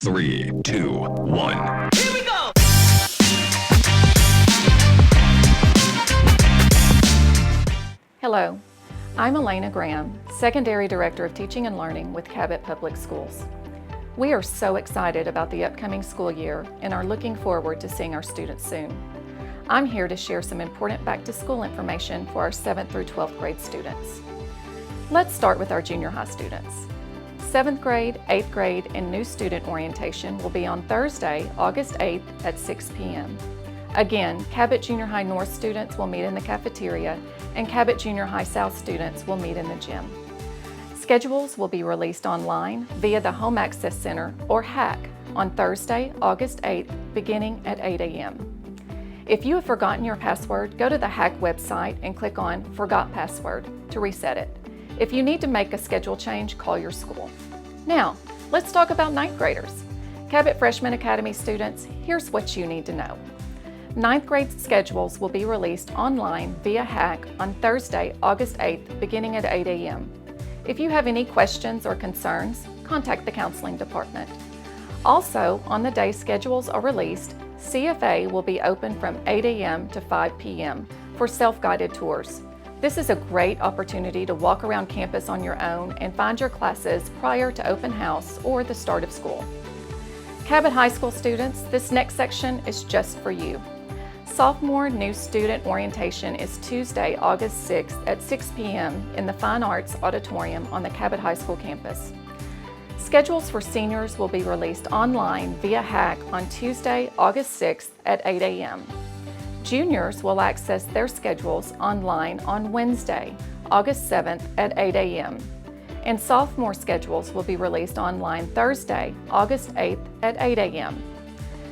3, 2, 1. Here we go! Hello, I'm Alana Graham, Secondary Director of Teaching and Learning with Cabot Public Schools. We are so excited about the upcoming school year and are looking forward to seeing our students soon. I'm here to share some important back-to-school information for our 7th through 12th grade students. Let's start with our junior high students. 7th grade, 8th grade, and new student orientation will be on Thursday, August 8th at 6 p.m. Again, Cabot Junior High North students will meet in the cafeteria and Cabot Junior High South students will meet in the gym. Schedules will be released online via the Home Access Center or HAC on Thursday, August 8th, beginning at 8 a.m. If you have forgotten your password, go to the HAC website and click on Forgot Password to reset it. If you need to make a schedule change, call your school. Now, let's talk about 9th graders. Cabot Freshman Academy students, here's what you need to know. 9th grade schedules will be released online via HAC on Thursday, August 8th, beginning at 8 a.m. If you have any questions or concerns, contact the counseling department. Also, on the day schedules are released, CFA will be open from 8 a.m. to 5 p.m. for self-guided tours. This is a great opportunity to walk around campus on your own and find your classes prior to open house or the start of school. Cabot High School students, this next section is just for you. Sophomore new student orientation is Tuesday, August 6th at 6 p.m. in the Fine Arts Auditorium on the Cabot High School campus. Schedules for seniors will be released online via HAC on Tuesday, August 6th at 8 a.m. Juniors will access their schedules online on Wednesday, August 7th at 8 a.m. And sophomore schedules will be released online Thursday, August 8th at 8 a.m.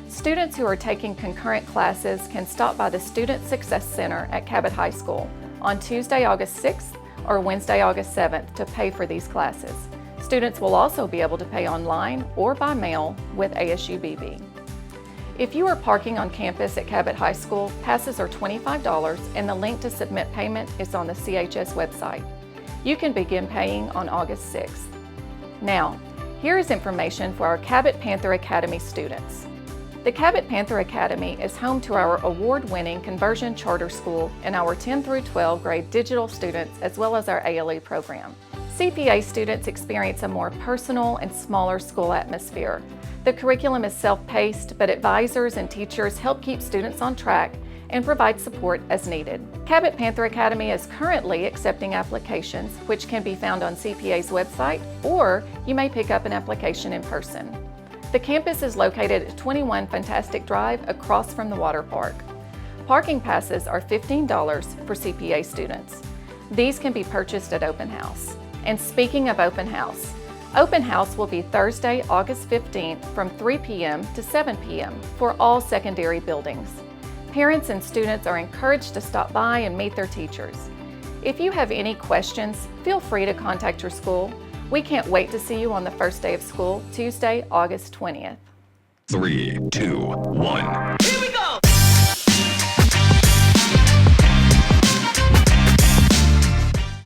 Students who are taking concurrent classes can stop by the Student Success Center at Cabot High School on Tuesday, August 6th or Wednesday, August 7th to pay for these classes. Students will also be able to pay online or by mail with ASUBB. If you are parking on campus at Cabot High School, passes are $25 and the link to submit payment is on the CHS website. You can begin paying on August 6th. Now, here is information for our Cabot Panther Academy students. The Cabot Panther Academy is home to our award-winning conversion charter school and our 10 through 12 grade digital students as well as our ALE program. CPA students experience a more personal and smaller school atmosphere. The curriculum is self-paced, but advisors and teachers help keep students on track and provide support as needed. Cabot Panther Academy is currently accepting applications, which can be found on CPA's website, or you may pick up an application in person. The campus is located at 21 Fantastic Drive across from the water park. Parking passes are $15 for CPA students. These can be purchased at Open House. And speaking of Open House will be Thursday, August 15th from 3 p.m. to 7 p.m. for all secondary buildings. Parents and students are encouraged to stop by and meet their teachers. If you have any questions, feel free to contact your school. We can't wait to see you on the first day of school, Tuesday, August 20th. 3, 2, 1.